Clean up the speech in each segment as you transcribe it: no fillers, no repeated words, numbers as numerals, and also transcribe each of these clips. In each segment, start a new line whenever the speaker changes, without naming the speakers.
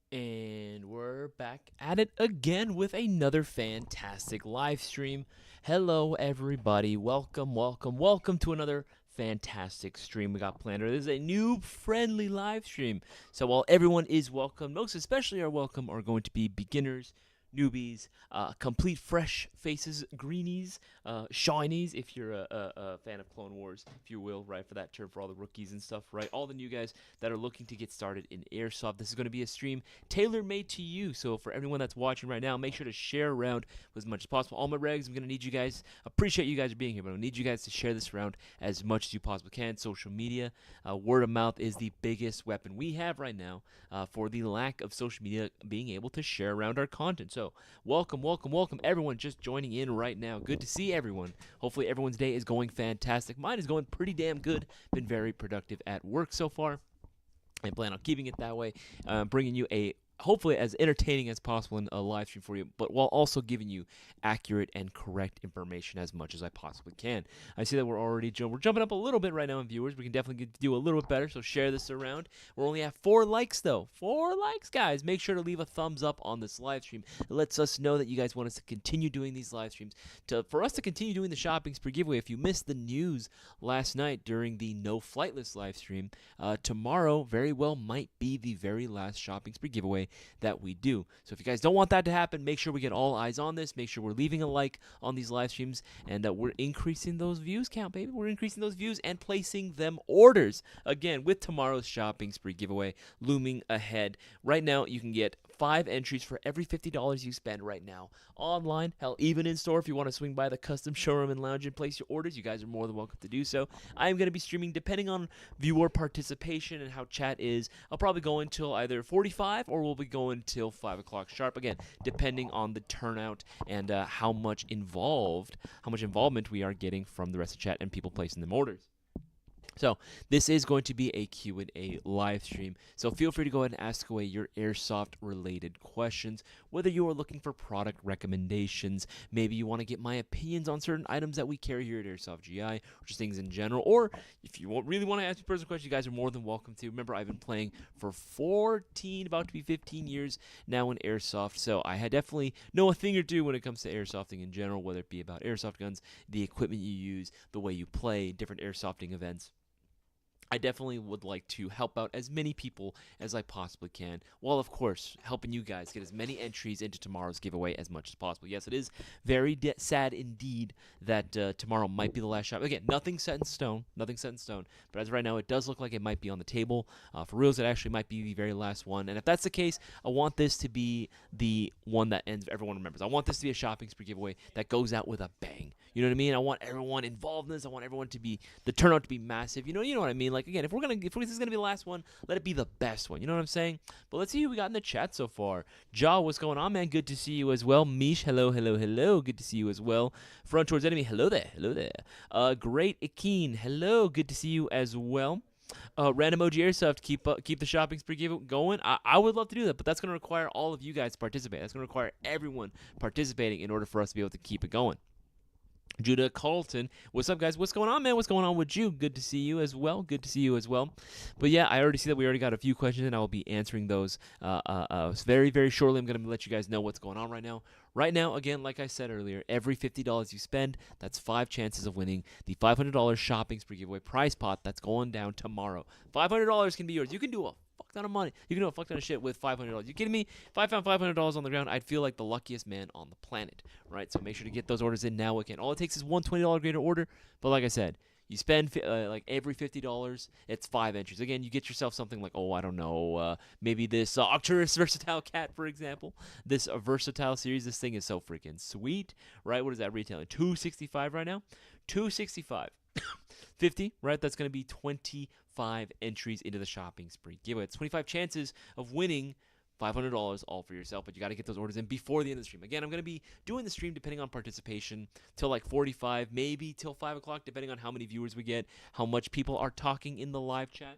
And we're back at it again with another fantastic live stream. Hello, everybody. Welcome to another fantastic stream we got planned. This is a noob friendly live stream. So, while everyone is welcome, most especially are welcome are going to be beginners, newbies, complete fresh faces, greenies, shinies, if you're a fan of Clone Wars, if you will, right, for that term, for all the rookies and stuff, right? All the new guys that are looking to get started in Airsoft. This is going to be a stream tailor-made to you. So for everyone that's watching right now, make sure to share around as much as possible. All my regs, I'm going to need you guys, appreciate you guys being here, but I need you guys to share this around as much as you possibly can. Social media, word of mouth is the biggest weapon we have right now for the lack of social media being able to share around our content. So welcome, everyone just joining in right now. Good to see everyone. Hopefully everyone's day is going fantastic. Mine is going pretty damn good. Been very productive at work so far. I plan on keeping it that way, bringing you a hopefully as entertaining as possible in a live stream for you, but while also giving you accurate and correct information as much as I possibly can. I see that we're jumping up a little bit right now in viewers. We can definitely do a little bit better, so share this around. We're only at 4 likes though. 4 likes, guys. Make sure to leave a thumbs up on this live stream. It lets us know that you guys want us to continue doing these live streams, for us to continue doing the shopping spree giveaway. If you missed the news last night during the No Flight List live stream, tomorrow very well might be the very last shopping spree giveaway that we do. So if you guys don't want that to happen, make sure we get all eyes on this. Make sure we're leaving a like on these live streams, and we're increasing those views count, baby. We're increasing those views and placing them orders again with tomorrow's shopping spree giveaway looming ahead. Right now, you can get 5 entries for every $50 you spend right now online. Hell, even in store, if you want to swing by the custom showroom and lounge and place your orders, you guys are more than welcome to do so. I am going to be streaming depending on viewer participation and how chat is. I'll probably go until either 45 or we'll be going till 5 o'clock sharp. Again, depending on the turnout and how much involvement we are getting from the rest of chat and people placing them orders. So this is going to be a Q&A live stream, so feel free to go ahead and ask away your airsoft related questions, whether you are looking for product recommendations, maybe you want to get my opinions on certain items that we carry here at Airsoft GI, or just things in general, or if you really want to ask me personal questions, you guys are more than welcome to. Remember, I've been playing for 14, about to be 15 years now in Airsoft, so I definitely know a thing or two when it comes to airsofting in general, whether it be about airsoft guns, the equipment you use, the way you play, different airsofting events. I definitely would like to help out as many people as I possibly can, while of course helping you guys get as many entries into tomorrow's giveaway as much as possible. Yes, it is very sad indeed that tomorrow might be the last shop. Again, nothing set in stone, but as of right now, it does look like it might be on the table. For reals, it actually might be the very last one, and if that's the case, I want this to be the one that ends, everyone remembers. I want this to be a shopping spree giveaway that goes out with a bang. You know what I mean? I want everyone involved in this. I want everyone to be, the turnout to be massive. You know what I mean? Like, again, if this is gonna be the last one, let it be the best one. You know what I'm saying? But let's see who we got in the chat so far. Ja, what's going on, man? Good to see you as well. Mish, hello. Good to see you as well. Front towards enemy, hello there. Great Akeen, hello. Good to see you as well. Random OG Airsoft, keep the shopping spree going. I would love to do that, but that's going to require all of you guys to participate. That's going to require everyone participating in order for us to be able to keep it going. Judah Carlton, what's up, guys? What's going on, man? What's going on with you? Good to see you as well. But yeah, I already see that we already got a few questions, and I will be answering those very, very shortly. I'm going to let you guys know what's going on right now. Right now, again, like I said earlier, every $50 you spend, that's 5 chances of winning the $500 shopping spree giveaway prize pot that's going down tomorrow. $500 can be yours. You can do a fuck ton of money. You can do a fuck ton of shit with $500. You kidding me? If I found $500 on the ground, I'd feel like the luckiest man on the planet, right? So make sure to get those orders in now. Again, all it takes is one $20 greater order, but like I said, you spend like every $50, it's 5 entries. Again, you get yourself something like, I don't know, maybe this Arcturus Versatile Cat, for example. This Versatile series, this thing is so freaking sweet, right? What is that retailing? $265 right now? $265. 50, right? That's going to be 25 entries into the shopping spree giveaway. It's 25 chances of winning $500 all for yourself, but you got to get those orders in before the end of the stream. Again, I'm going to be doing the stream depending on participation till like 45, maybe till 5 o'clock, depending on how many viewers we get, how much people are talking in the live chat.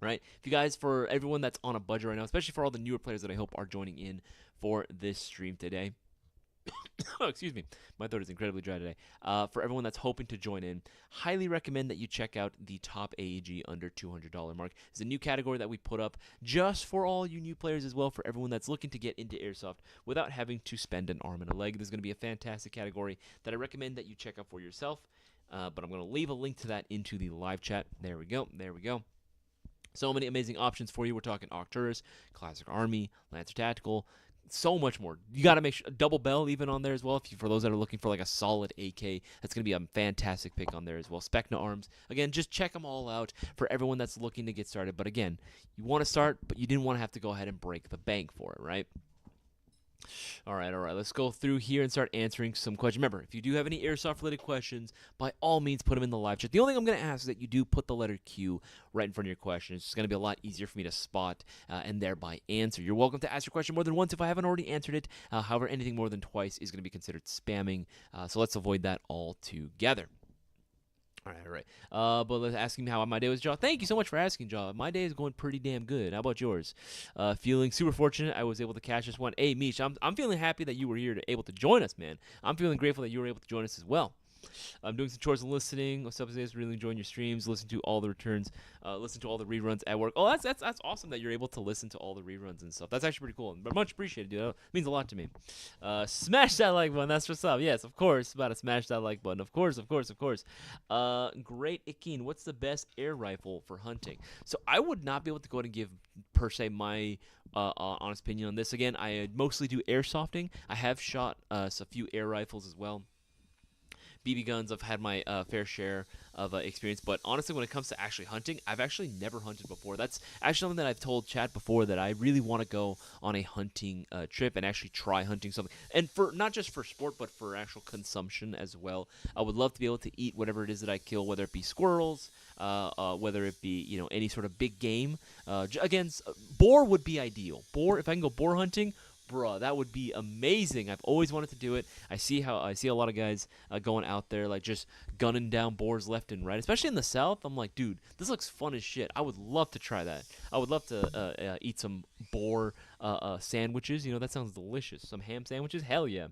Right? If you guys, for everyone that's on a budget right now, especially for all the newer players that I hope are joining in for this stream today, Oh, excuse me. My throat is incredibly dry today. For everyone that's hoping to join in, highly recommend that you check out the top AEG under $200 mark. It's a new category that we put up just for all you new players as well, for everyone that's looking to get into Airsoft without having to spend an arm and a leg. There's going to be a fantastic category that I recommend that you check out for yourself. But I'm going to leave a link to that into the live chat. There we go. There we go. So many amazing options for you. We're talking Arcturus, Classic Army, Lancer Tactical, so much more. You got to make sure double bell even on there as well. For those that are looking for like a solid AK, that's going to be a fantastic pick on there as well. Specna arms. Again, just check them all out for everyone that's looking to get started. But again, you want to start, but you didn't want to have to go ahead and break the bank for it, right? All right. Let's go through here and start answering some questions. Remember, if you do have any airsoft-related questions, by all means, put them in the live chat. The only thing I'm going to ask is that you do put the letter Q right in front of your question. It's going to be a lot easier for me to spot and thereby answer. You're welcome to ask your question more than once if I haven't already answered it. However, anything more than twice is going to be considered spamming, so let's avoid that altogether. All right. But let's ask him how my day was, Jaw. Thank you so much for asking, Jaw. My day is going pretty damn good. How about yours? Feeling super fortunate I was able to catch this one. Hey, Mish, I'm feeling happy that you were able to join us, man. I'm feeling grateful that you were able to join us as well. I'm doing some chores and listening. What's up, Isaias? Really enjoying your streams. Listen to all the returns. Listen to all the reruns at work. Oh, that's awesome that you're able to listen to all the reruns and stuff. That's actually pretty cool. But much appreciated, dude. It means a lot to me. Smash that like button. That's what's up. Yes, of course. About to smash that like button. Of course. Great Akin. What's the best air rifle for hunting? So I would not be able to go ahead and give per se my honest opinion on this. Again, I mostly do airsofting. I have shot a few air rifles as well. BB guns, I've had my fair share of experience, but honestly, when it comes to actually hunting, I've actually never hunted before. That's actually something that I've told Chad before, that I really want to go on a hunting trip and actually try hunting something, and for not just for sport, but for actual consumption as well. I would love to be able to eat whatever it is that I kill, whether it be squirrels, whether it be any sort of big game. Again, boar would be ideal. Boar, if I can go boar hunting. Bruh, that would be amazing. I've always wanted to do it. I see a lot of guys going out there like just gunning down boars left and right, especially in the South. I'm like, dude, this looks fun as shit. I would love to try that. I would love to eat some boar sandwiches. That sounds delicious. Some ham sandwiches. Hell yeah.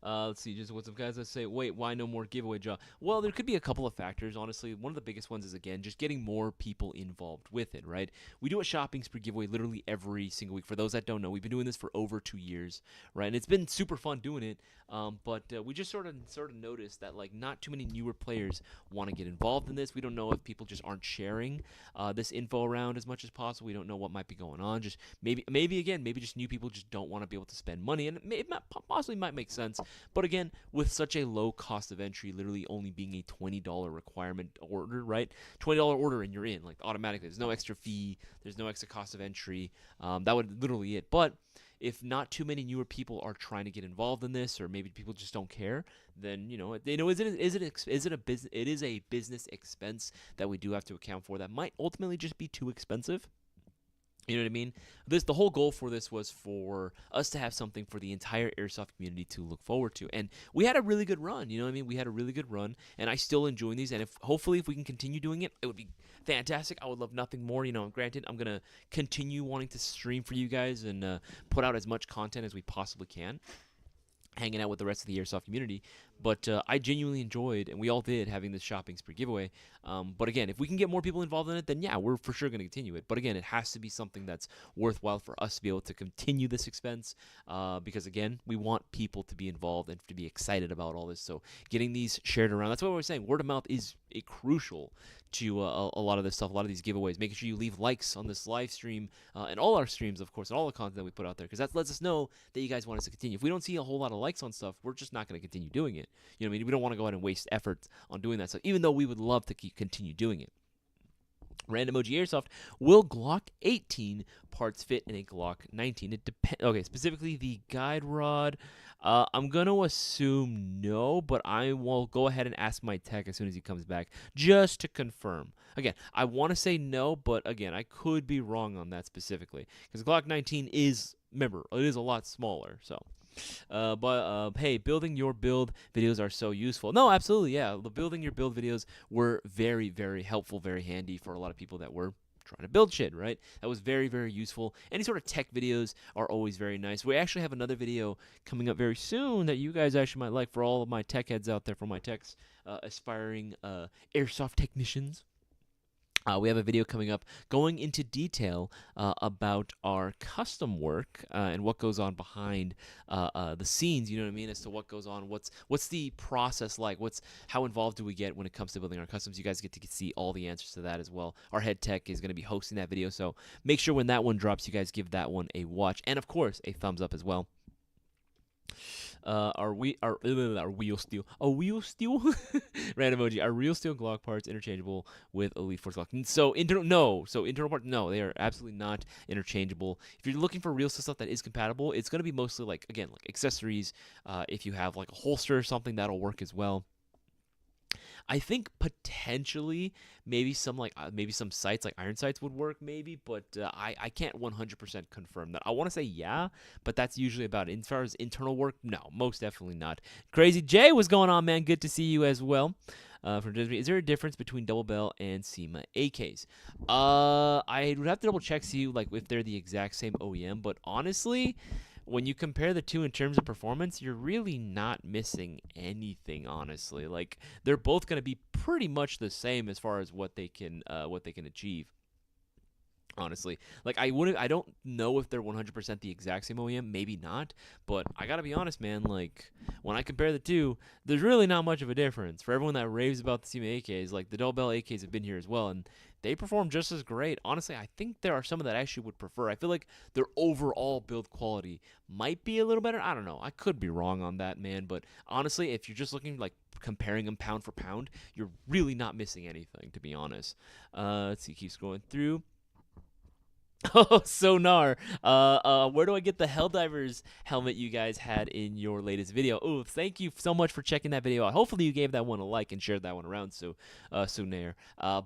Let's see, just what's up, guys? Let's say, wait, why no more giveaway, Jaw? Well, there could be a couple of factors, honestly. One of the biggest ones is, again, just getting more people involved with it, right? We do a shopping spree giveaway literally every single week. For those that don't know, we've been doing this for over 2 years, right? And it's been super fun doing it, but we just sort of noticed that, like, not too many newer players want to get involved in this. We don't know if people just aren't sharing this info around as much as possible. We don't know what might be going on. Just maybe just new people just don't want to be able to spend money, and it possibly might make sense. But again, with such a low cost of entry, literally only being a $20 requirement order, right? $20 order and you're in, like, automatically. There's no extra fee. There's no extra cost of entry. That would literally it. But if not too many newer people are trying to get involved in this, or maybe people just don't care, then it is a business expense that we do have to account for that might ultimately just be too expensive. You know what I mean? The whole goal for this was for us to have something for the entire airsoft community to look forward to, and we had a really good run. You know what I mean? We had a really good run, and I still enjoy these. And hopefully if we can continue doing it, it would be fantastic. I would love nothing more. Granted, I'm gonna continue wanting to stream for you guys and put out as much content as we possibly can, hanging out with the rest of the airsoft community. But I genuinely enjoyed, and we all did, having this shopping spree giveaway. But again, if we can get more people involved in it, then yeah, we're for sure going to continue it. But again, it has to be something that's worthwhile for us to be able to continue this expense, because again, we want people to be involved and to be excited about all this. So getting these shared around, that's what we're saying. Word of mouth is crucial to a lot of this stuff, a lot of these giveaways. Making sure you leave likes on this live stream and all our streams, of course, and all the content that we put out there, because that lets us know that you guys want us to continue. If we don't see a whole lot of likes on stuff, we're just not going to continue doing it. You know what I mean? We don't want to go ahead and waste effort on doing that stuff, even though we would love to continue doing it. Random OG Airsoft, will Glock 18 parts fit in a Glock 19? It depends. Okay, specifically the guide rod. I'm going to assume no, but I will go ahead and ask my tech as soon as he comes back just to confirm. Again, I want to say no, but again, I could be wrong on that specifically, because Glock 19 is, remember, it is a lot smaller, so. Hey, building your build videos are so useful. No, absolutely, yeah. The building your build videos were very, very helpful, very handy for a lot of people that were trying to build shit, right? That was very, very useful. Any sort of tech videos are always very nice. We actually have another video coming up very soon that you guys actually might like for all of my tech heads out there, for my techs, aspiring airsoft technicians. We have a video coming up going into detail about our custom work and what goes on behind the scenes. You know what I mean? As to what goes on, what's the process like? How involved do we get when it comes to building our customs? You guys get to see all the answers to that as well. Our head tech is going to be hosting that video, so make sure when that one drops, you guys give that one a watch, and of course a thumbs up as well. Are wheel steel random emoji, are real steel Glock parts interchangeable with Elite Force Glock? So internal parts, no, they are absolutely not interchangeable. If you're looking for real steel stuff that is compatible, it's going to be mostly like accessories. If you have like a holster or something, that'll work as well. I think potentially maybe some sights like iron sights would work maybe, but I can't 100% confirm that. I want to say yeah, but that's usually about it. As far as internal work, no, most definitely not. Crazy Jay, what's going on, man? Good to see you as well. From Disney, is there a difference between Double Bell and SEMA AKs? I would have to double check, see like if they're the exact same OEM, but honestly, when you compare the two in terms of performance, you're really not missing anything, honestly. Like, they're both going to be pretty much the same as far as what they can achieve. Honestly, like I don't know if they're 100% the exact same OEM, maybe not, but I gotta be honest, man, like when I compare the two, there's really not much of a difference. For everyone that raves about the SEMA AKs, like the Double Bell AKs have been here as well, and they perform just as great. Honestly, I think there are some that I actually would prefer. I feel like their overall build quality might be a little better. I don't know. I could be wrong on that, man, but honestly, if you're just looking like comparing them pound for pound, you're really not missing anything, to be honest. Let's see, keeps going through. Oh, Sonar. Where do I get the Helldivers helmet you guys had in your latest video? Oh, thank you so much for checking that video out. Hopefully you gave that one a like and shared that one around, Sonar.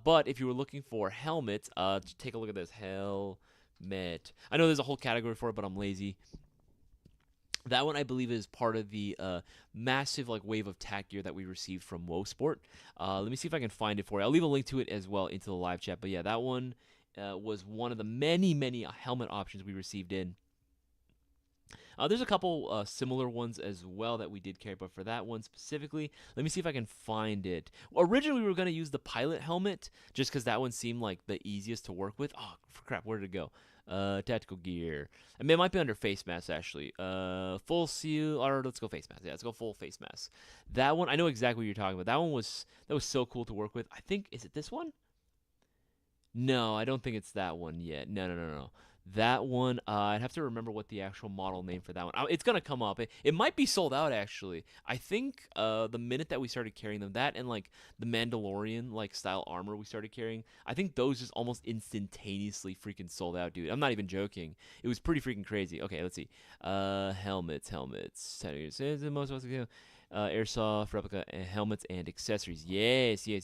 But if you were looking for helmets, take a look at this helmet. I know there's a whole category for it, but I'm lazy. That one, I believe, is part of the massive wave of tack gear that we received from WoSport. Let me see if I can find it for you. I'll leave a link to it as well into the live chat. But yeah, that one was one of the many helmet options we received in. There's a couple similar ones as well that we did carry, but for that one specifically, let me see if I can find it. Originally, we were going to use the pilot helmet just because that one seemed like the easiest to work with. Oh, crap, where did it go? Tactical gear. I mean, it might be under face mask, actually. Full seal, or let's go face mask. Yeah, let's go full face mask. That one, I know exactly what you're talking about. That was so cool to work with. I think, is it this one? No, I don't think it's that one yet. No. That one, I'd have to remember what the actual model name for that one. It's going to come up. It might be sold out, actually. I think the minute that we started carrying them, that and the Mandalorian style armor we started carrying, I think those just almost instantaneously freaking sold out, dude. I'm not even joking. It was pretty freaking crazy. Okay, let's see. Helmets. Airsoft, replica, helmets, and accessories. Yes. I'm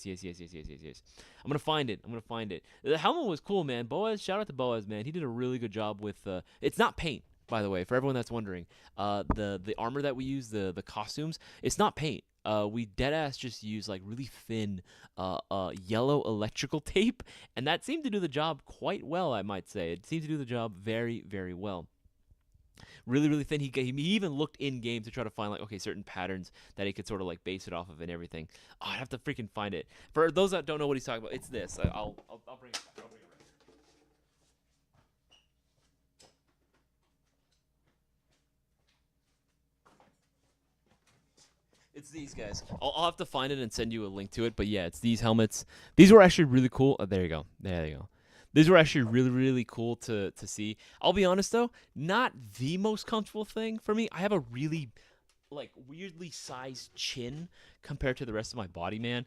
going to find it. The helmet was cool, man. Boaz, shout out to Boaz, man. He did a really good job with, it's not paint, by the way, for everyone that's wondering. The armor that we use, the costumes, it's not paint. We deadass just use really thin yellow electrical tape, and that seemed to do the job quite well, I might say. It seemed to do the job very, very well. Really thin. He even looked in game to try to find certain patterns that he could sort of base it off of and everything. Oh, I'd have to freaking find it. For those that don't know what he's talking about, it's this. I'll bring it back. It's these guys. I'll have to find it and send you a link to it. But yeah, it's these helmets. These were actually really cool. Oh, there you go. These were actually really cool to see. I'll be honest though, not the most comfortable thing for me. I have a really weirdly sized chin compared to the rest of my body, man.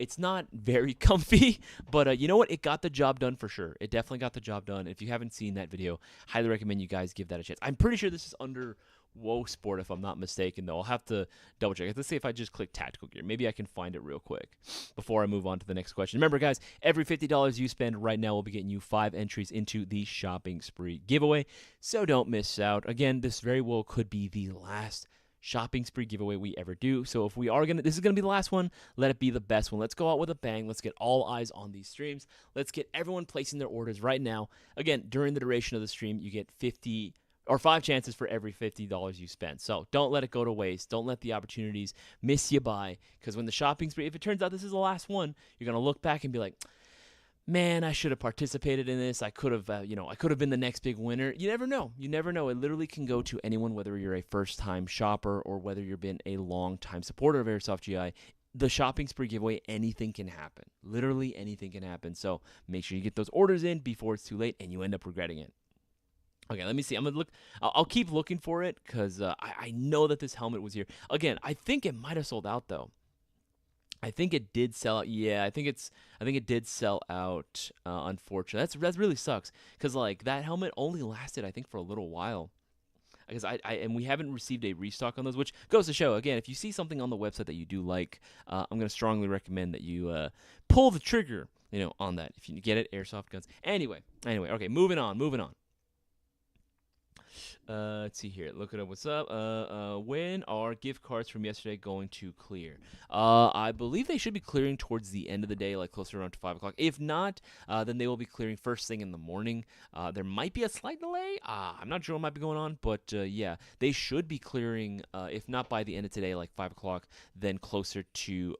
It's not very comfy, but you know what? It got the job done for sure. It definitely got the job done. If you haven't seen that video, highly recommend you guys give that a chance. I'm pretty sure this is under WoSport, if I'm not mistaken, though. I'll have to double check. Let's see if I just click tactical gear. Maybe I can find it real quick before I move on to the next question. Remember, guys, every $50 you spend right now will be getting you 5 entries into the shopping spree giveaway, so don't miss out. Again, this very well could be the last shopping spree giveaway we ever do. So if we are going to, this is going to be the last one, let it be the best one. Let's go out with a bang. Let's get all eyes on these streams. Let's get everyone placing their orders right now. Again, during the duration of the stream, you get 50 or 5 chances for every $50 you spend. So don't let it go to waste. Don't let the opportunities miss you by, because when the shopping spree, if it turns out this is the last one, you're going to look back and be like, man, I should have participated in this. I could have, I could have been the next big winner. You never know. You never know. It literally can go to anyone, whether you're a first-time shopper or whether you've been a long-time supporter of Airsoft GI. The shopping spree giveaway, anything can happen. Literally anything can happen. So make sure you get those orders in before it's too late and you end up regretting it. Okay, let me see. I'm gonna look. I'll keep looking for it because I know that this helmet was here. Again, I think it might have sold out though. I think it did sell out. Yeah, I think it did sell out. Unfortunately, that really sucks because like that helmet only lasted I think for a little while. Because and we haven't received a restock on those, which goes to show again, if you see something on the website that you do like, I'm gonna strongly recommend that you pull the trigger, on that if you get it. Airsoft guns. Anyway, okay, moving on. Let's see here. Look it up. What's up? When are gift cards from yesterday going to clear? I believe they should be clearing towards the end of the day, like closer around to 5 o'clock. If not, then they will be clearing first thing in the morning. There might be a slight delay. I'm not sure what might be going on, but yeah, they should be clearing, if not by the end of today, like 5 o'clock, then closer to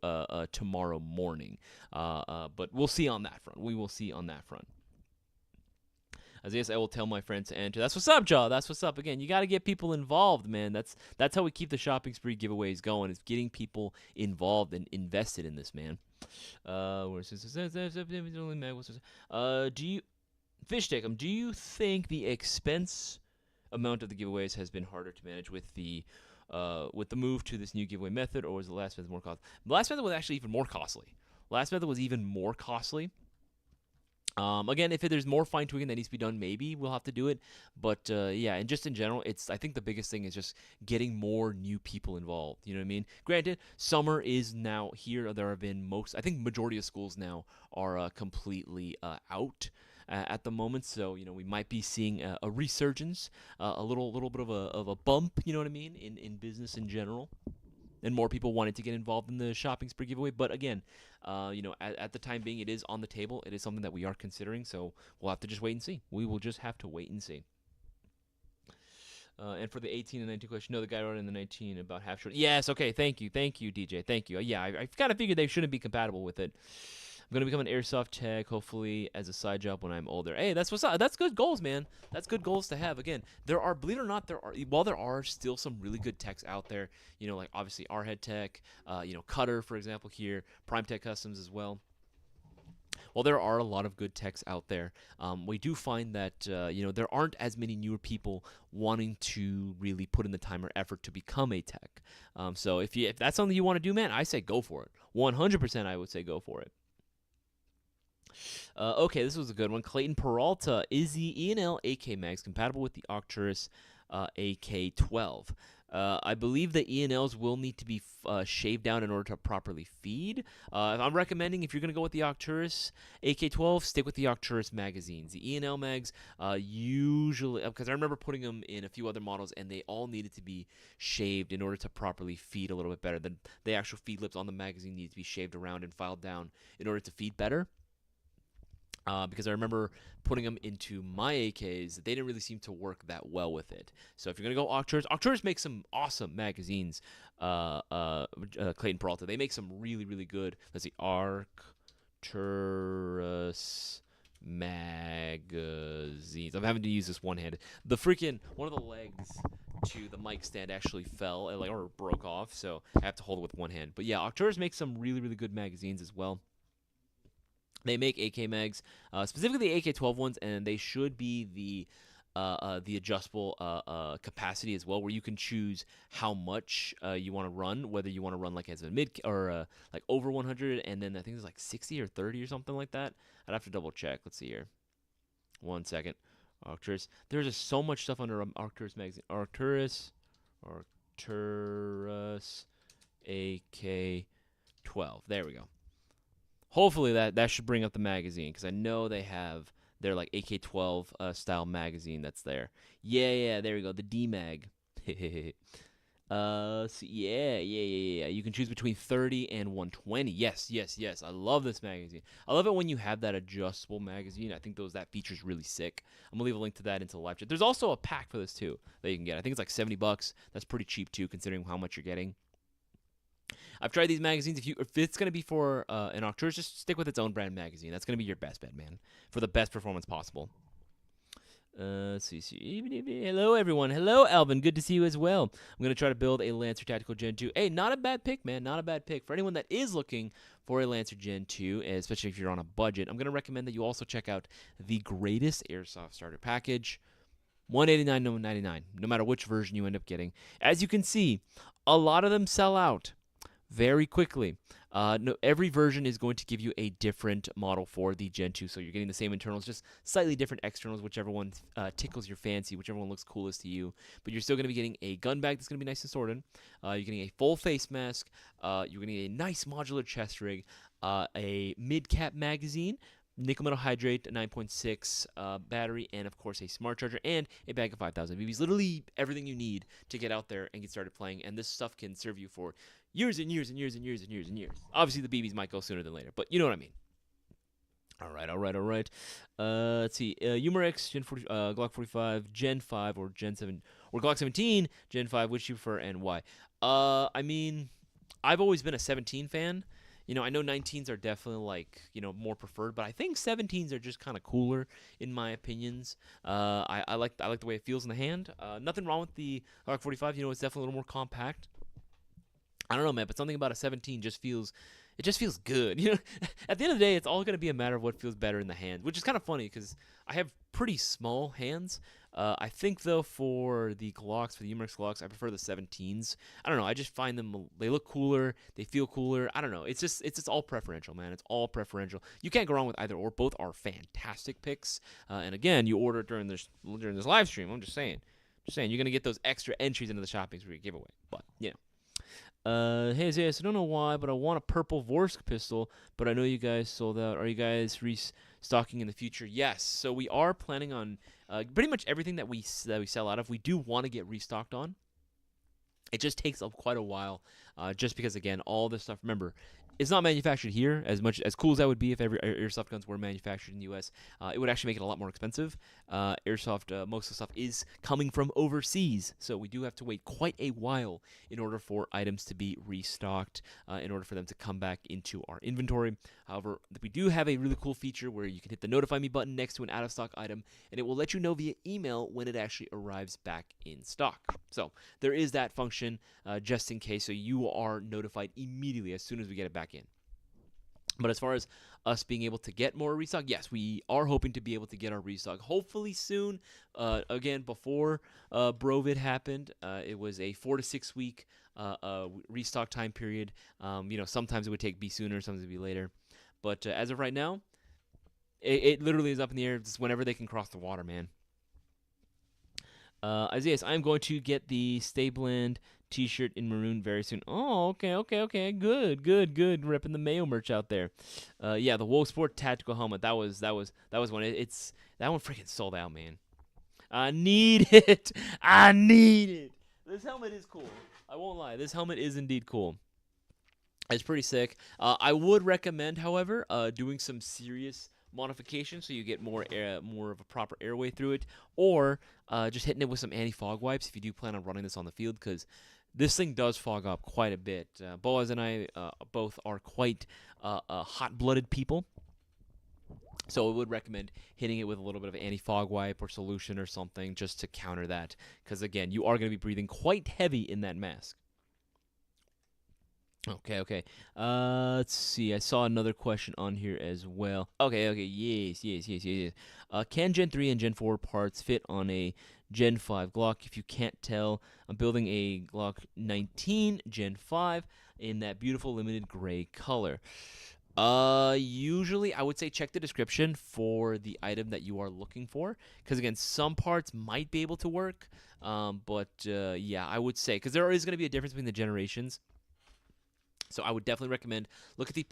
tomorrow morning. But we'll see on that front. We will see on that front. Isaias, I will tell my friends to enter. That's what's up, Jaw. That's what's up. Again, you got to get people involved, man. That's how we keep the shopping spree giveaways going, is getting people involved and invested in this, man. Do you Fish Take do you think the expense amount of the giveaways has been harder to manage with the move to this new giveaway method, or was the last method more costly? The last method was actually even more costly. Again, if there's more fine tweaking that needs to be done, maybe we'll have to do it. But yeah, and just in general, I think the biggest thing is just getting more new people involved. You know what I mean? Granted, summer is now here. There have been I think majority of schools now are completely out at the moment. So we might be seeing a resurgence, a little bit of a bump. You know what I mean? In business in general. And more people wanted to get involved in the shopping spree giveaway. But again, at the time being, it is on the table. It is something that we are considering. So we'll have to just wait and see. We will just have to wait and see. And for the 18 and 19 question, no, the guy wrote in the 19 about half short. Yes, okay, thank you, DJ, thank you. Yeah, I kind of figured they shouldn't be compatible with it. I'm going to become an airsoft tech, hopefully, as a side job when I'm older. Hey, that's what's up. That's good goals, man. That's good goals to have. Again, believe it or not, while there are still some really good techs out there, like obviously Arhead Tech, Cutter, for example, here, Prime Tech Customs as well. While there are a lot of good techs out there, we do find that, there aren't as many newer people wanting to really put in the time or effort to become a tech. So if that's something you want to do, man, I say go for it. 100% I would say go for it. Okay, this was a good one. Clayton Peralta, is the E&L AK mags compatible with the Arcturus AK-12? I believe the E&Ls will need to be shaved down in order to properly feed. I'm recommending, if you're going to go with the Arcturus AK-12, stick with the Arcturus magazines. The E&L mags usually, because I remember putting them in a few other models, and they all needed to be shaved in order to properly feed a little bit better. The actual feed lips on the magazine need to be shaved around and filed down in order to feed better. Because I remember putting them into my AKs, they didn't really seem to work that well with it. So if you're going to go Arcturus makes some awesome magazines. Clayton Peralta, they make some really, really good, let's see, Arcturus magazines. I'm having to use this one-handed. One of the legs to the mic stand actually fell or broke off, so I have to hold it with one hand. But yeah, Arcturus makes some really, really good magazines as well. They make AK mags, specifically the AK-12 ones, and they should be the adjustable capacity as well, where you can choose how much you want to run, whether you want to run like as a mid or like over 100, and then I think it's like 60 or 30 or something like that. I'd have to double check. Let's see here. 1 second. Arcturus. There's just so much stuff under Arcturus magazine. Arcturus AK-12. There we go. Hopefully that should bring up the magazine, because I know they have their like AK-12 style magazine that's there. Yeah, there we go. The D-Mag. So yeah. You can choose between 30 and 120. Yes. I love this magazine. I love it when you have that adjustable magazine. I think that feature's really sick. I'm gonna leave a link to that into the live chat. There's also a pack for this too that you can get. I think it's like $70. That's pretty cheap too, considering how much you're getting. I've tried these magazines. If it's gonna be for an October, just stick with its own brand magazine. That's gonna be your best bet, man, for the best performance possible. Let's see. Hello, everyone. Hello, Alvin. Good to see you as well. I'm going to try to build a Lancer Tactical Gen 2. Hey, not a bad pick, man. Not a bad pick. For anyone that is looking for a Lancer Gen 2, especially if you're on a budget, I'm going to recommend that you also check out the Greatest Airsoft Starter Package. $189.99, no matter which version you end up getting. As you can see, a lot of them sell out very quickly. No, every version is going to give you a different model for the Gen 2, so you're getting the same internals, just slightly different externals, whichever one tickles your fancy, whichever one looks coolest to you. But you're still going to be getting a gun bag that's going to be nice and sorted. You're getting a full face mask. You're getting a nice modular chest rig, a mid-cap magazine, nickel metal hydrate, a 9.6 battery, and of course a smart charger, and a bag of 5,000 BBs. Literally everything you need to get out there and get started playing, and this stuff can serve you for years and years. Obviously, the BBs might go sooner than later, but you know what I mean. All right. Let's see. Humorx, Gen 40, Glock 45, Gen 5, or Gen 7, or Glock 17, Gen 5. Which you prefer and why? I mean, I've always been a 17 fan. I know 19s are definitely more preferred, but I think 17s are just kind of cooler in my opinions. I like the way it feels in the hand. Nothing wrong with the Glock 45. It's definitely a little more compact. I don't know, man, but something about a 17 just feels good. At the end of the day, it's all going to be a matter of what feels better in the hand, which is kind of funny because I have pretty small hands. I think, though, for the Glocks, for the Humorx Glocks, I prefer the 17s. I don't know. I just find them, they look cooler. They feel cooler. I don't know. It's just all preferential, man. It's all preferential. You can't go wrong with either or. Both are fantastic picks. And again, you order during this live stream. I'm just saying. You're going to get those extra entries into the shopping spree giveaway. But, hey, Isaias, I don't know why, but I want a purple Vorsk pistol, but I know you guys sold out. Are you guys restocking in the future? Yes. So we are planning on pretty much everything that we sell out of, we do want to get restocked on. It just takes quite a while, just because, again, all this stuff, remember, it's not manufactured here. As cool as that would be if every airsoft guns were manufactured in the U.S., it would actually make it a lot more expensive. Airsoft, most of the stuff is coming from overseas, so we do have to wait quite a while in order for items to be restocked, in order for them to come back into our inventory. However, we do have a really cool feature where you can hit the notify me button next to an out-of-stock item, and it will let you know via email when it actually arrives back in stock. So there is that function, just in case, so you are notified immediately as soon as we get it back in. But as far as us being able to get more restock, yes, we are hoping to be able to get our restock hopefully soon. Again, before Brovid happened, it was a 4 to 6 week restock time period. Sometimes it would be sooner, sometimes it would be later. But as of right now, it literally is up in the air just whenever they can cross the water, man. Isaias, I'm going to get the Stay Blend t-shirt in maroon very soon. Oh, okay. Good. Repping the Mayo merch out there. Yeah, the Wolf Sport tactical helmet. That was one. That one freaking sold out, man. I need it. This helmet is cool. I won't lie. This helmet is indeed cool. It's pretty sick. I would recommend, however, doing some serious modification so you get more of a proper airway through it, or just hitting it with some anti-fog wipes if you do plan on running this on the field, because this thing does fog up quite a bit. Boaz and I both are quite hot-blooded people, so I would recommend hitting it with a little bit of anti-fog wipe or solution or something just to counter that, because again, you are going to be breathing quite heavy in that mask. Okay. Let's see. I saw another question on here as well. Okay. Yes. Can Gen 3 and Gen 4 parts fit on a Gen 5 Glock? If you can't tell, I'm building a Glock 19 Gen 5 in that beautiful limited gray color. Usually I would say check the description for the item that you are looking for, because again, some parts might be able to work, but yeah, I would say, because there is going to be a difference between the generations. So I would definitely recommend look at the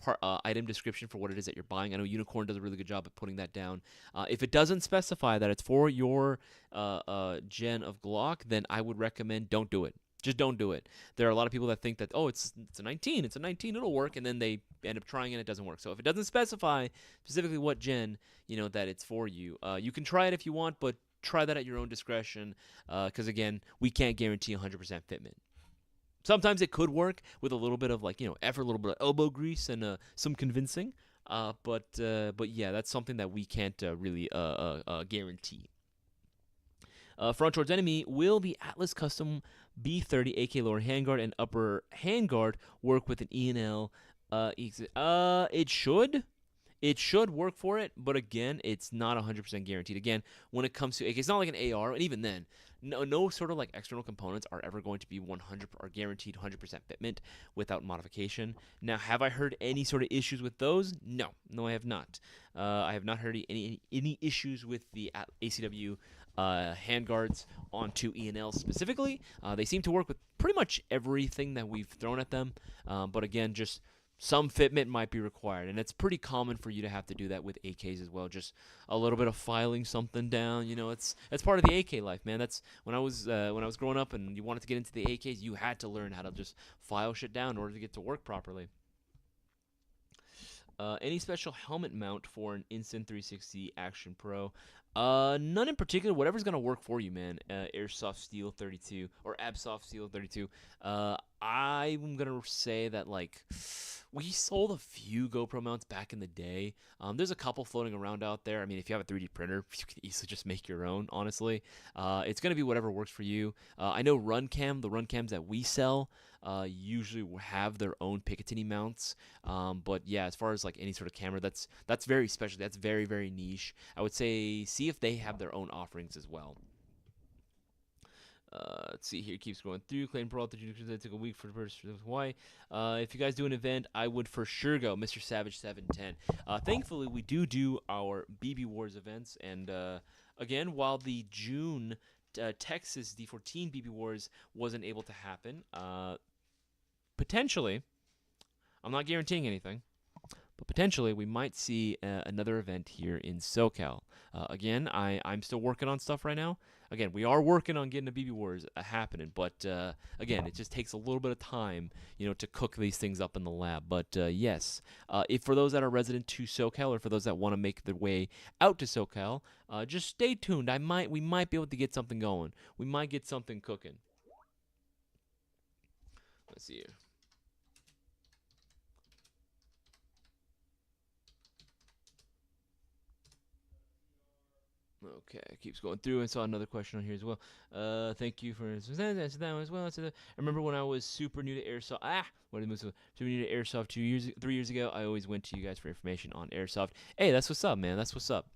item description for what it is that you're buying. I know Unicorn does a really good job at putting that down. If it doesn't specify that it's for your gen of Glock, then I would recommend don't do it. Just don't do it. There are a lot of people that think that, oh, it's a 19, it'll work, and then they end up trying and it doesn't work. So if it doesn't specify specifically what gen, that it's for you, you can try it if you want, but try that at your own discretion, because again, we can't guarantee 100% fitment. Sometimes it could work with a little bit of effort, a little bit of elbow grease, and some convincing. But yeah, that's something that we can't really guarantee. Front towards enemy, will the Atlas Custom B30 AK lower handguard and upper handguard work with an ENL? It should. It should work for it, but again, it's not 100% guaranteed. Again, when it comes to AK, it's not like an AR, and even then, no sort of like external components are ever going to be 100 or guaranteed 100% fitment without modification. Now, have I heard any sort of issues with those? No, I have not. I have not heard any issues with the ACW handguards onto ENL specifically. They seem to work with pretty much everything that we've thrown at them, but again, just some fitment might be required, and it's pretty common for you to have to do that with AKs as well. Just a little bit of filing something down, it's part of the AK life, man. That's when I was growing up, and you wanted to get into the AKs, you had to learn how to just file shit down in order to get to work properly. Any special helmet mount for an Instant 360 Action Pro? None in particular. Whatever's gonna work for you, man. Airsoft Steel 32 or Absoft Steel 32. I'm gonna say that we sold a few GoPro mounts back in the day. There's a couple floating around out there. I mean, if you have a 3D printer, you can easily just make your own. Honestly, it's gonna be whatever works for you. I know the run cams that we sell usually have their own Picatinny mounts. But yeah, as far as any sort of camera, that's very special. That's very, very niche. I would say see if they have their own offerings as well. Let's see here. Keeps going through. Claim Brawl. It took a week for the person. Why? If you guys do an event, I would for sure go. Mr. Savage 710. Thankfully, we do our BB Wars events, and again, while the June Texas D14 BB Wars wasn't able to happen, potentially, I'm not guaranteeing anything, but potentially we might see another event here in SoCal. Again, I'm still working on stuff right now. Again, we are working on getting the BB Wars happening, but again, it just takes a little bit of time, to cook these things up in the lab. But yes, if for those that are resident to SoCal, or for those that want to make their way out to SoCal, just stay tuned. We might be able to get something going. We might get something cooking. Let's see here. Okay, keeps going through, and saw another question on here as well. Thank you for that one as well. I remember when I was super new to Airsoft. Super new to Airsoft 3 years ago. I always went to you guys for information on Airsoft. Hey, that's what's up, man. That's what's up.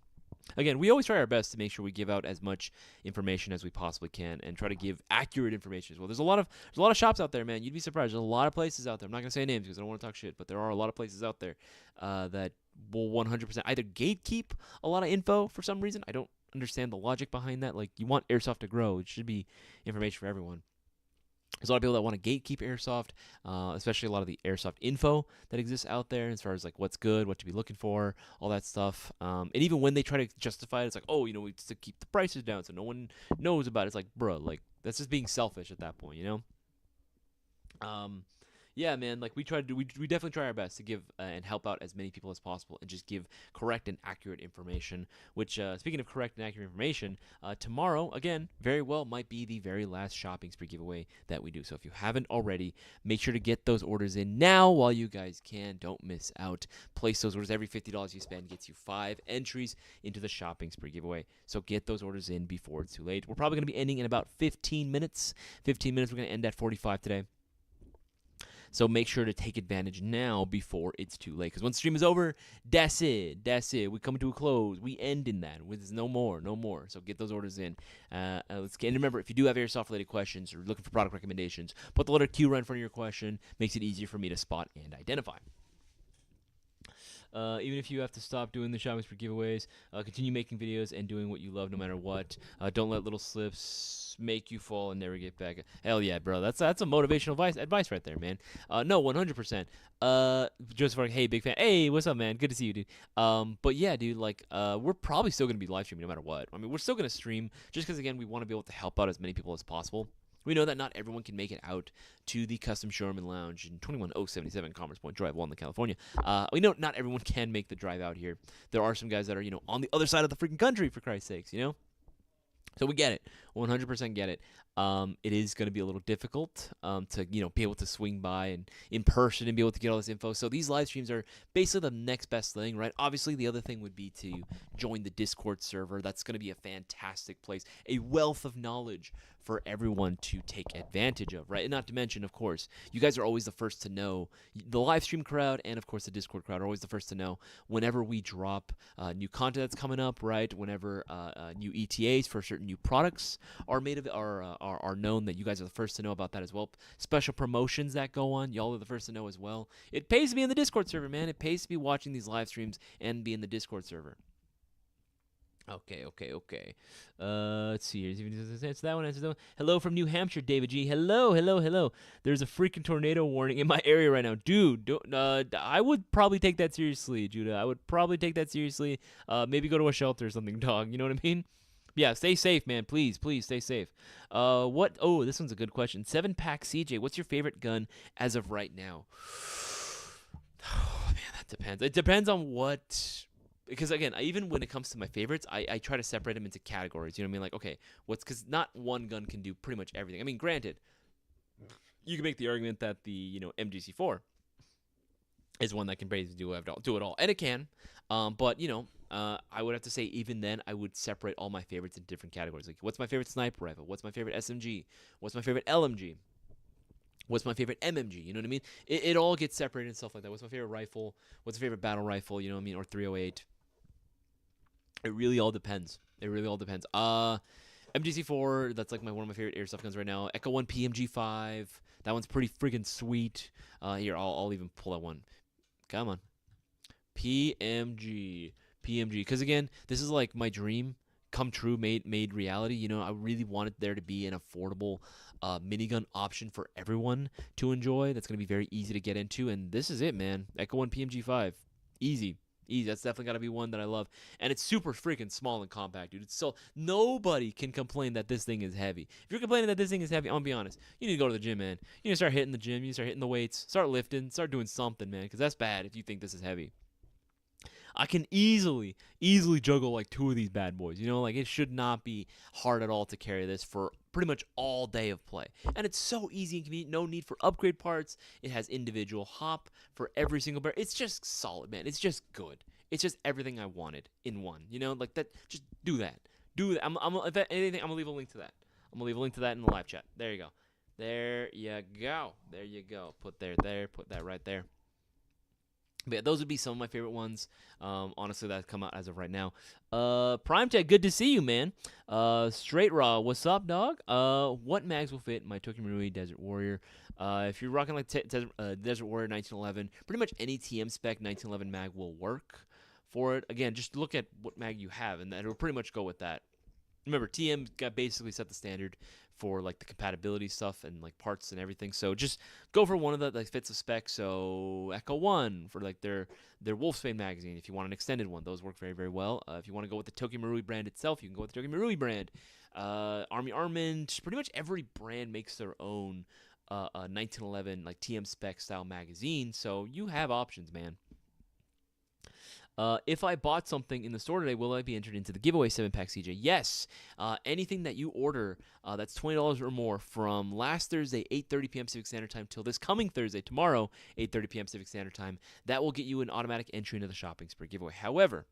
Again, we always try our best to make sure we give out as much information as we possibly can, and try to give accurate information as well. There's a lot of shops out there, man. You'd be surprised. There's a lot of places out there. I'm not gonna say names because I don't want to talk shit, but there are a lot of places out there that will 100% either gatekeep a lot of info for some reason. I don't understand the logic behind that. You want Airsoft to grow. It should be information for everyone. There's a lot of people that want to gatekeep Airsoft, especially a lot of the Airsoft info that exists out there as far as what's good, what to be looking for, all that stuff. And even when they try to justify it, it's we just to keep the prices down so no one knows about it. It's bro, that's just being selfish at that point, Yeah, man, we definitely try our best to give and help out as many people as possible, and just give correct and accurate information. Which, speaking of correct and accurate information, tomorrow, again, very well might be the very last shopping spree giveaway that we do. So if you haven't already, make sure to get those orders in now while you guys can. Don't miss out. Place those orders. Every $50 you spend gets you 5 entries into the shopping spree giveaway. So get those orders in before it's too late. We're probably going to be ending in about 15 minutes. 15 minutes. We're going to end at 45 today. So make sure to take advantage now before it's too late. Because once the stream is over, that's it. That's it. We come to a close. We end in that. There's no more. No more. So get those orders in. Let's get. And remember, if you do have Airsoft-related questions or looking for product recommendations, put the letter Q right in front of your question. Makes it easier for me to spot and identify. Even if you have to stop doing the shopping spree giveaways, continue making videos and doing what you love no matter what. Don't let little slips make you fall and never get back. Hell yeah, bro. That's a motivational advice right there, man. No, 100%. Joseph, hey, big fan. Hey, what's up, man? Good to see you, dude. But yeah, dude, we're probably still going to be live streaming no matter what. I mean, we're still going to stream just because, again, we want to be able to help out as many people as possible. We know that not everyone can make it out to the custom showroom and lounge in 21077 Commerce Point Drive, Walnut, California. We know not everyone can make the drive out here. There are some guys that are, on the other side of the freaking country, for Christ's sakes. So we get it, 100% get it. It is going to be a little difficult to be able to swing by and in person and be able to get all this info. So these live streams are basically the next best thing, right? Obviously, the other thing would be to join the Discord server. That's going to be a fantastic place, a wealth of knowledge for everyone to take advantage of, right? And not to mention, of course, you guys are always the first to know. The live stream crowd and, of course, the Discord crowd are always the first to know whenever we drop new content that's coming up, right? Whenever new ETAs for certain new products are made of are known, that you guys are the first to know about that as well. Special promotions that go on, y'all are the first to know as well. It pays to be in the Discord server, man. It pays to be watching these live streams and be in the Discord server. Okay. Let's see here. It's that one. Hello from New Hampshire, David G. Hello. There's a freaking tornado warning in my area right now. Dude, I would probably take that seriously, Judah. I would probably take that seriously. Maybe go to a shelter or something, dog. You know what I mean? Yeah, stay safe, man. Please stay safe. Oh, this one's a good question. 7-pack CJ, what's your favorite gun as of right now? Oh, man, that depends. It depends on what... Because, again, even when it comes to my favorites, I try to separate them into categories. You know what I mean? Like, okay, because not one gun can do pretty much everything. I mean, granted, you can make the argument that the, MGC4 is one that can basically do it all. And it can. But, I would have to say even then I would separate all my favorites in different categories. Like, what's my favorite sniper rifle? What's my favorite SMG? What's my favorite LMG? What's my favorite MMG? You know what I mean? It all gets separated and stuff like that. What's my favorite rifle? What's my favorite battle rifle? You know what I mean? Or 308. It really all depends. MGC4, that's like one of my favorite airsoft guns right now. Echo 1 PMG5. That one's pretty freaking sweet. Here, I'll even pull that one. Come on. PMG. Because, again, this is like my dream come true, made reality. I really wanted there to be an affordable minigun option for everyone to enjoy. That's going to be very easy to get into. And this is it, man. Echo 1 PMG5. Easy. That's definitely got to be one that I love. And it's super freaking small and compact, dude. Nobody can complain that this thing is heavy. If you're complaining that this thing is heavy, I'm going to be honest. You need to go to the gym, man. You need to start hitting the gym. You need to start hitting the weights. Start lifting. Start doing something, man. Because that's bad if you think this is heavy. I can easily juggle like 2 of these bad boys. It should not be hard at all to carry this for pretty much all day of play. And it's so easy and convenient. No need for upgrade parts. It has individual hop for every single barrel. It's just solid, man. It's just good. It's just everything I wanted in one. Like that. Just do that. If anything, I'm gonna leave a link to that. I'm gonna leave a link to that in the live chat. There you go. There you go. Put there. Put that right there. But yeah, those would be some of my favorite ones, honestly, that have come out as of right now. Prime Tech, good to see you, man. Straight Raw, what's up, dog? What mags will fit my Tokyo Marui Desert Warrior? If you're rocking like Desert Warrior 1911, pretty much any TM spec 1911 mag will work for it. Again, just look at what mag you have, and it'll pretty much go with that. Remember, TM got basically set the standard for like the compatibility stuff and like parts and everything. So just go for one of that fits the spec. So Echo 1 for like their Wolfsbane magazine. If you want an extended one, those work very, very well. If you want to go with the Tokyo Marui brand itself, you can go with the Tokyo Marui brand. Army Armament, pretty much every brand makes their own 1911 like TM spec style magazine. So you have options, man. If I bought something in the store today, will I be entered into the giveaway 7-pack CJ? Yes. Anything that you order that's $20 or more from last Thursday, 8:30 p.m. Pacific Standard Time, till this coming Thursday, tomorrow, 8:30 p.m. Pacific Standard Time, that will get you an automatic entry into the shopping spree giveaway. However,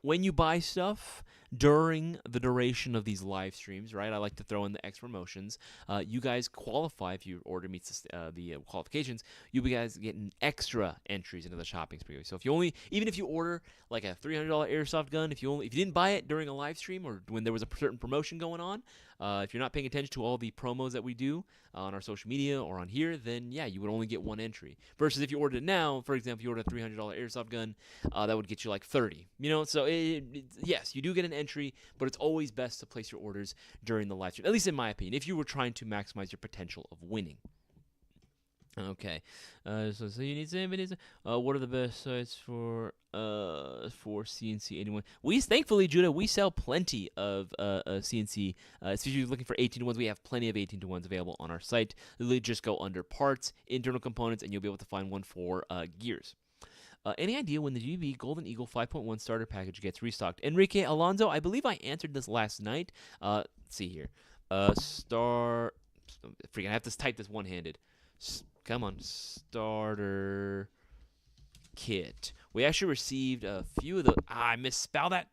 when you buy stuff during the duration of these live streams, right, I like to throw in the extra promotions. You guys qualify if your order meets the qualifications. You guys get extra entries into the shopping spree. So even if you order like a $300 airsoft gun, if you didn't buy it during a live stream or when there was a certain promotion going on, if you're not paying attention to all the promos that we do on our social media or on here, then yeah, you would only get 1 entry. Versus if you ordered it now, for example, you ordered a $300 airsoft gun, that would get you like 30. So yes, you do get an entry, but it's always best to place your orders during the live stream, at least in my opinion, if you were trying to maximize your potential of winning. Okay, so you need what are the best sites for For CNC 81. Thankfully, Judah, we sell plenty of CNC. Especially if you're looking for 18-to-1s, we have plenty of 18-to-1s available on our site. Literally just go under parts, internal components, and you'll be able to find one for gears. Any idea when the GB Golden Eagle 5.1 starter package gets restocked? Enrique Alonso, I believe I answered this last night. Let's see here. Freaking, I have to type this one-handed. Come on, starter kit. We actually received a few of the. I misspelled that.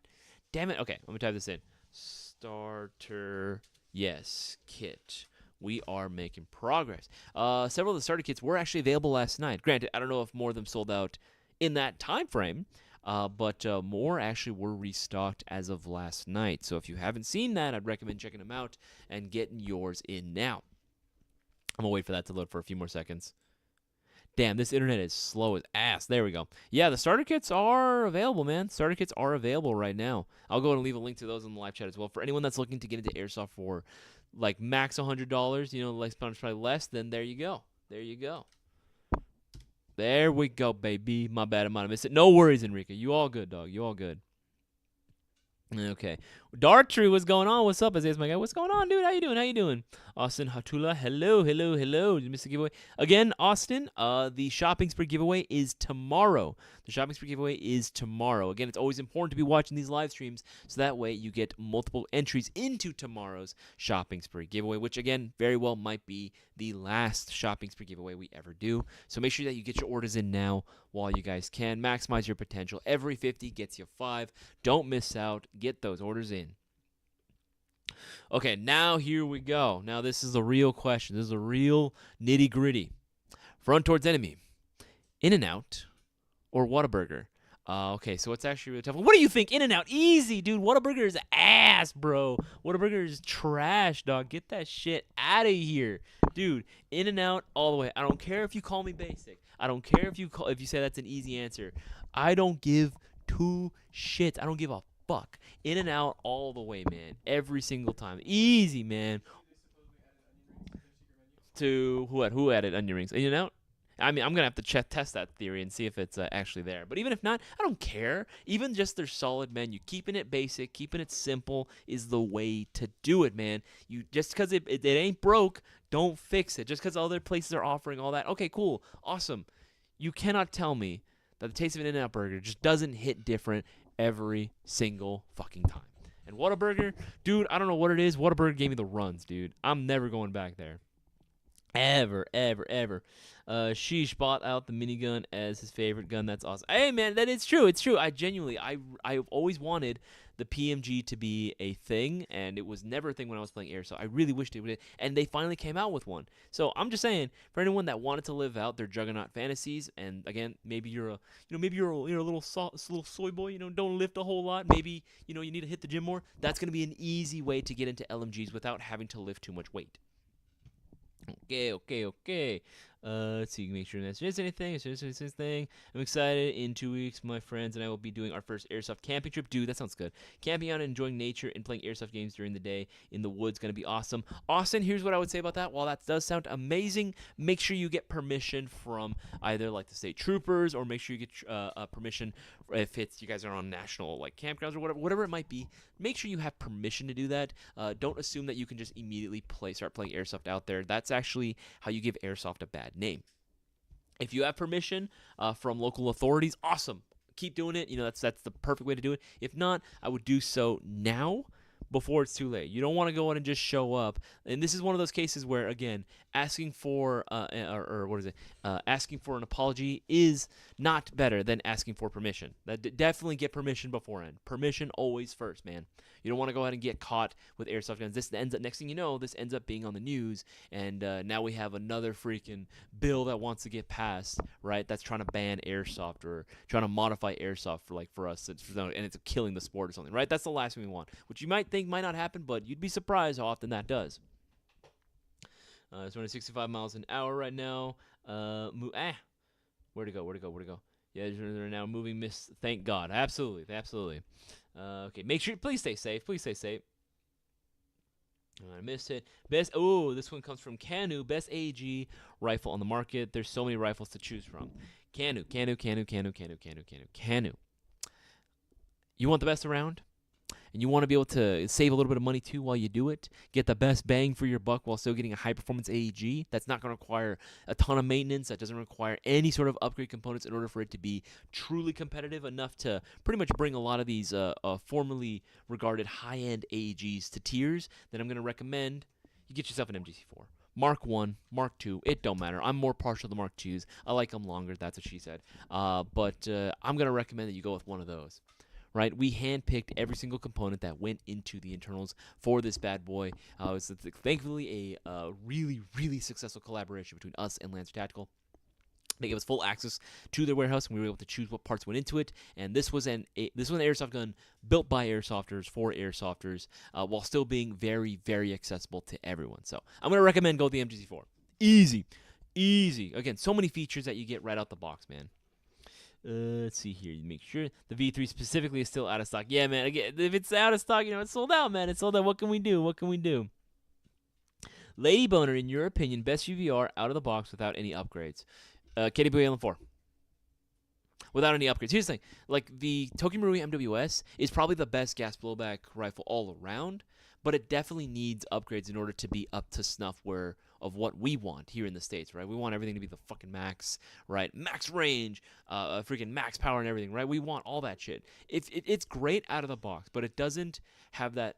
Damn it. Okay, let me type this in. Starter, yes, kit. We are making progress. Several of the starter kits were actually available last night. Granted, I don't know if more of them sold out in that time frame, but more actually were restocked as of last night. So if you haven't seen that, I'd recommend checking them out and getting yours in now. I'm going to wait for that to load for a few more seconds. Damn, this internet is slow as ass. There we go. Yeah, the starter kits are available, man. Starter kits are available right now. I'll go ahead and leave a link to those in the live chat as well. For anyone that's looking to get into Airsoft for, like, max $100, you know, like probably less, then there you go. There you go. There we go, baby. My bad, I might have missed it. No worries, Enrique. You all good, dog. You all good. Okay. Dartry, what's going on? What's up, Isaias, my guy? What's going on, dude? How you doing? How you doing? Austin Hatula, hello. Did you miss the giveaway? Again, Austin, the shopping spree giveaway is tomorrow. The shopping spree giveaway is tomorrow. Again, it's always important to be watching these live streams so that way you get multiple entries into tomorrow's shopping spree giveaway, which, again, very well might be the last shopping spree giveaway we ever do. So make sure that you get your orders in now while you guys can. Maximize your potential. Every 50 gets you 5. Don't miss out. Get those orders in. Okay, now here we go. Now this is the real question. This is the real nitty-gritty. Front towards enemy. In-N-Out or Whataburger? Okay, so it's actually really tough. What do you think? In-N-Out, easy, dude. Whataburger is ass, bro. Whataburger is trash, dog. Get that shit out of here, dude. In-N-Out all the way. I don't care if you call me basic. I don't care if you say that's an easy answer. I don't give two shits. I don't give a fuck. In-N-Out all the way, man. Every single time. Easy, man. To who added onion rings? In-N-Out? I mean, I'm going to have to test that theory and see if it's actually there. But even if not, I don't care. Even just their solid menu, keeping it basic, keeping it simple is the way to do it, man. You just because it ain't broke, don't fix it. Just because other places are offering all that. Okay, cool. Awesome. You cannot tell me that the taste of an In-N-Out burger just doesn't hit different every single fucking time. And Whataburger, dude, I don't know what it is. Whataburger gave me the runs, dude. I'm never going back there. Ever. Sheesh bought out the minigun as his favorite gun. That's awesome. Hey, man, that is true. It's true. I've always wanted the PMG to be a thing, and it was never a thing when I was playing Airsoft. I really wished it would, and they finally came out with one. So I'm just saying, for anyone that wanted to live out their juggernaut fantasies, and again, maybe you're a little soy boy, don't lift a whole lot. Maybe you need to hit the gym more. That's gonna be an easy way to get into LMGs without having to lift too much weight. Okay. Let's see, make sure that's just anything. I'm excited. In 2 weeks, my friends and I will be doing our first Airsoft camping trip. Dude, that sounds good. Camping out and enjoying nature and playing Airsoft games during the day in the woods. Going to be awesome. Austin, here's what I would say about that. While that does sound amazing, make sure you get permission from either like the state troopers or make sure you get permission if you guys are on national like campgrounds or whatever it might be. Make sure you have permission to do that. Don't assume that you can just immediately start playing Airsoft out there. That's actually how you give Airsoft a bad name. If you have permission from local authorities, awesome. Keep doing it. That's the perfect way to do it. If not, I would do so now before it's too late. You don't want to go in and just show up. And this is one of those cases where, again, asking for asking for an apology is not better than asking for permission. Definitely get permission beforehand. Permission always first, man. You don't want to go ahead and get caught with airsoft guns. Next thing you know, this ends up being on the news, and now we have another freaking bill that wants to get passed, right? That's trying to ban airsoft or trying to modify airsoft for us, and it's killing the sport or something, right? That's the last thing we want, which you might think might not happen, but you'd be surprised how often that does. It's running 65 miles an hour right now. Where'd it go? Yeah, they're now moving. Thank God. Absolutely. Okay, make sure. Please stay safe. I missed it. This one comes from Canu. Best AG rifle on the market. There's so many rifles to choose from. Canu. you want the best around, and you want to be able to save a little bit of money too while you do it, get the best bang for your buck while still getting a high performance AEG that's not going to require a ton of maintenance, that doesn't require any sort of upgrade components in order for it to be truly competitive enough to pretty much bring a lot of these formerly regarded high-end AEGs to tiers, then I'm going to recommend you get yourself an MGC4. Mark 1, Mark 2, it don't matter. I'm more partial to Mark 2s. I like them longer, that's what she said. But I'm going to recommend that you go with one of those. Right, we handpicked every single component that went into the internals for this bad boy. It was thankfully a really, really successful collaboration between us and Lancer Tactical. They gave us full access to their warehouse, and we were able to choose what parts went into it. And this was an airsoft gun built by airsofters for airsofters, while still being very, very accessible to everyone. So I'm gonna recommend go with the MGC4. Easy, easy. Again, so many features that you get right out the box, man. Let's see here. Make sure the V3 specifically is still out of stock. Yeah, man. Again, if it's out of stock, it's sold out, man. It's sold out. What can we do? What can we do? Lady Boner, in your opinion, best UVR out of the box without any upgrades? KWA LM4. Without any upgrades. Here's the thing. Like, the Toki Marui MWS is probably the best gas blowback rifle all around, but it definitely needs upgrades in order to be up to snuff of what we want here in the States, right? We want everything to be the fucking max, right? Max range, freaking max power and everything, right? We want all that shit. It's great out of the box, but it doesn't have that.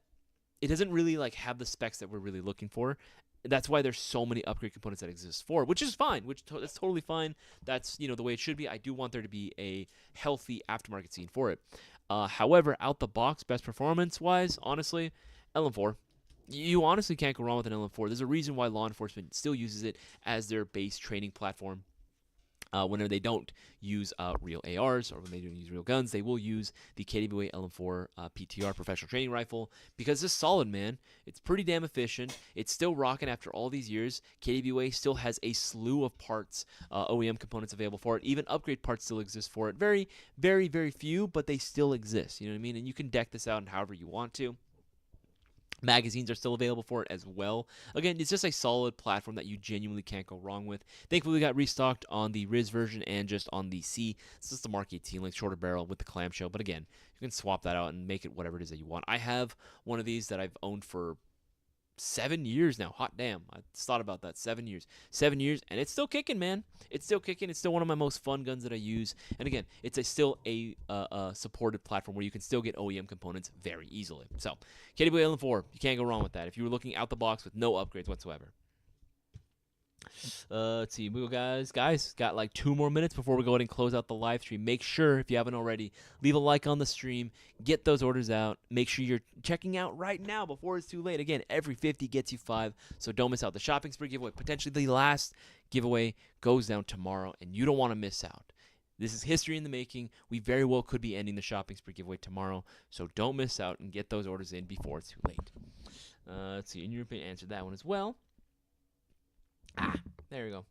It doesn't really like have the specs that we're really looking for. That's why there's so many upgrade components that exist for, which is fine. That's totally fine. That's the way it should be. I do want there to be a healthy aftermarket scene for it. However, out the box, best performance wise, honestly, LM4. You honestly can't go wrong with an LM4. There's a reason why law enforcement still uses it as their base training platform. Whenever they don't use real ARs or when they don't use real guns, they will use the KWA LM4 PTR professional training rifle because it's solid, man. It's pretty damn efficient. It's still rocking after all these years. KWA still has a slew of parts, OEM components available for it. Even upgrade parts still exist for it. Very, very, very few, but they still exist. You know what I mean? And you can deck this out however you want to. Magazines are still available for it as well. Again, it's just a solid platform that you genuinely can't go wrong with. Thankfully, we got restocked on the Riz version and just on the C. It's just the Mark 18, like shorter barrel with the clamshell. But again, you can swap that out and make it whatever it is that you want. I have one of these that I've owned for 7 years now. Hot damn. I just thought about that. 7 years. 7 years, and it's still kicking, man. It's still kicking. It's still one of my most fun guns that I use. And again, it's still a supported platform where you can still get OEM components very easily. So, KWA LM4, you can't go wrong with that if you were looking out the box with no upgrades whatsoever. Let's see, guys, got like 2 more minutes before we go ahead and close out the live stream. Make sure, if you haven't already, leave a like on the stream, get those orders out, make sure you're checking out right now before it's too late. Again, every 50 gets you 5, so don't miss out. The shopping spree giveaway, potentially the last giveaway, goes down tomorrow, and you don't want to miss out. This is history in the making. We very well could be ending the shopping spree giveaway tomorrow, so don't miss out and get those orders in before it's too late. Let's see, and you answered that one as well. There we go.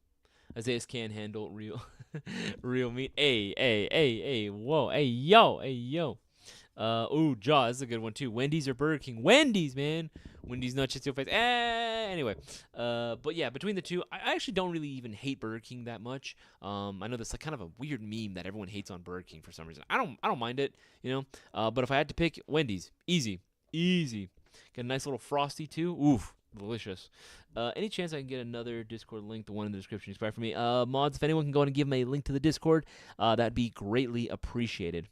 Isaias can handle real real meat. Hey, whoa, hey, yo. Ooh, Jaw, this is a good one too. Wendy's or Burger King? Wendy's, man. Wendy's not just your face. Anyway. But yeah, between the two, I actually don't really even hate Burger King that much. I know that's like kind of a weird meme that everyone hates on Burger King for some reason. I don't mind it, But if I had to pick, Wendy's, easy. Get a nice little frosty too. Oof. Delicious. Any chance I can get another Discord link, the one in the description is for me. Mods, if anyone can go ahead and give me a link to the Discord, that'd be greatly appreciated.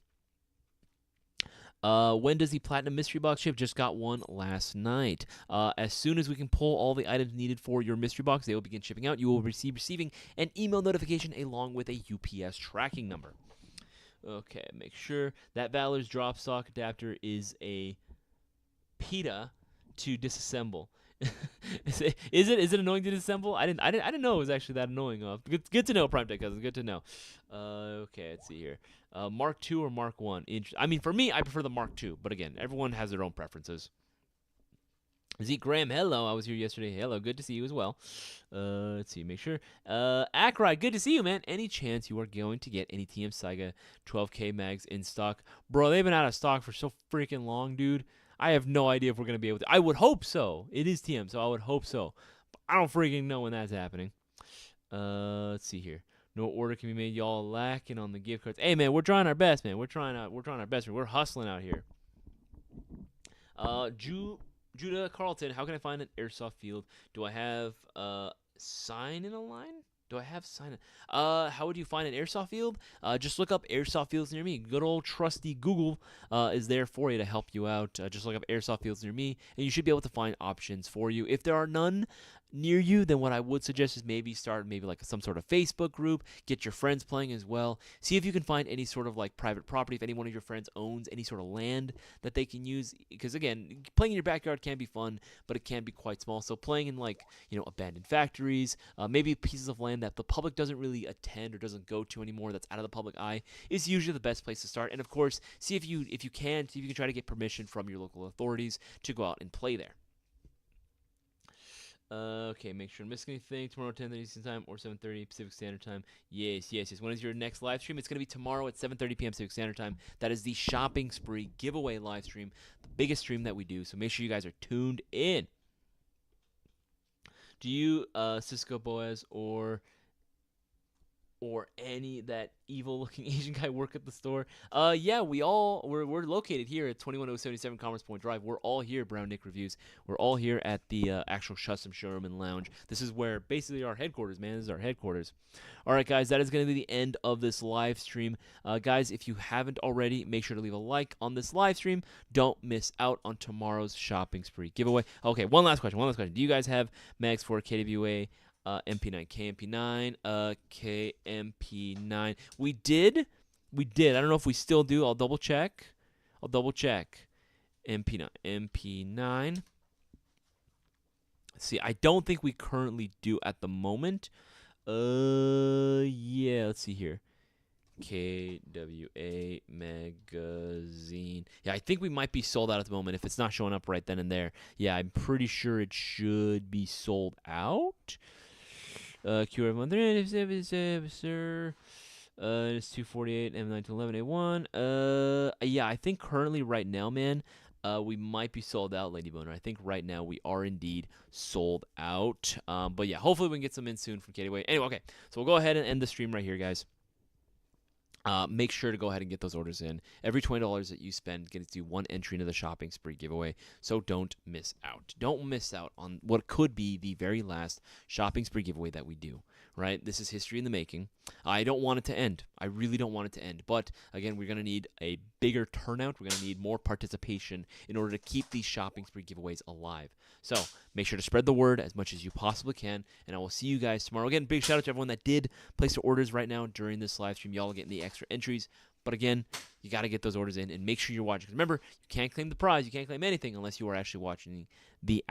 When does the Platinum Mystery Box ship? Just got one last night. As soon as we can pull all the items needed for your Mystery Box, they will begin shipping out. You will be receiving an email notification along with a UPS tracking number. Okay, make sure that Valor's drop stock adapter is a PETA to disassemble. Is it annoying to disassemble? I didn't know it was actually that annoying. Good to know, Prime Tech Cousins. Good to know. Okay, let's see here. Mark II or Mark I? I mean, for me, I prefer the Mark II, but again, everyone has their own preferences. Zeke Graham, hello. I was here yesterday. Hello, good to see you as well. Let's see, make sure. Ackroyd, good to see you, man. Any chance you are going to get any TM Saiga 12K mags in stock? Bro, they've been out of stock for so freaking long, dude. I have no idea if we're going to be able to. I would hope so. It is TM, so I would hope so. But I don't freaking know when that's happening. Let's see here. No order can be made. Y'all lacking on the gift cards. Hey man, we're trying our best, man. We're trying our best. We're hustling out here. Judah Carlton, how can I find an airsoft field? Do I have sign in a line? Do I have sign in? How would you find an airsoft field? Just look up airsoft fields near me. Good old trusty Google is there for you to help you out. Just look up airsoft fields near me, and you should be able to find options for you. If there are none near you, then what I would suggest is maybe start like some sort of Facebook group, get your friends playing as well. See if you can find any sort of like private property, if any one of your friends owns any sort of land that they can use, because again, playing in your backyard can be fun, but it can be quite small. So playing in like, abandoned factories, maybe pieces of land that the public doesn't really attend or doesn't go to anymore, that's out of the public eye, is usually the best place to start. And of course, see if you can try to get permission from your local authorities to go out and play there. Okay, make sure to miss anything. Tomorrow, 10:30 Eastern Time or 7:30 Pacific Standard Time. Yes. When is your next live stream? It's going to be tomorrow at 7:30 p.m. Pacific Standard Time. That is the Shopping Spree giveaway live stream, the biggest stream that we do. So make sure you guys are tuned in. Do you, Cisco Boaz or any that evil-looking Asian guy work at the store? Yeah, we're located here at 21077 Commerce Point Drive. We're all here, Brown Nick Reviews. We're all here at the actual custom showroom and lounge. This is where basically our headquarters, man. This is our headquarters. All right, guys, that is going to be the end of this live stream. Guys, if you haven't already, make sure to leave a like on this live stream. Don't miss out on tomorrow's Shopping Spree giveaway. Okay, one last question. Do you guys have mags for KWA? MP9, KMP9, KMP9. We did. I don't know if we still do. I'll double check. MP9. See, I don't think we currently do at the moment. Yeah, let's see here. KWA magazine. Yeah, I think we might be sold out at the moment if it's not showing up right then and there. Yeah, I'm pretty sure it should be sold out. QR1, sir. It's 248 M9 to 11A1. Yeah, I think currently right now, man, we might be sold out, Lady Boner. I think right now we are indeed sold out. But yeah, hopefully we can get some in soon from Gateway. Anyway, okay, so we'll go ahead and end the stream right here, guys. Make sure to go ahead and get those orders in. Every $20 that you spend gets you one entry into the Shopping Spree giveaway, so don't miss out. Don't miss out on what could be the very last Shopping Spree giveaway that we do, right? This is history in the making. I don't want it to end. I really don't want it to end. But, again, we're going to need a bigger turnout. We're going to need more participation in order to keep these Shopping Spree giveaways alive. So, make sure to spread the word as much as you possibly can, and I will see you guys tomorrow. Again, big shout out to everyone that did place their orders right now during this live stream. Y'all are getting the extra entries. But again, you got to get those orders in and make sure you're watching. Remember, you can't claim the prize. You can't claim anything unless you are actually watching the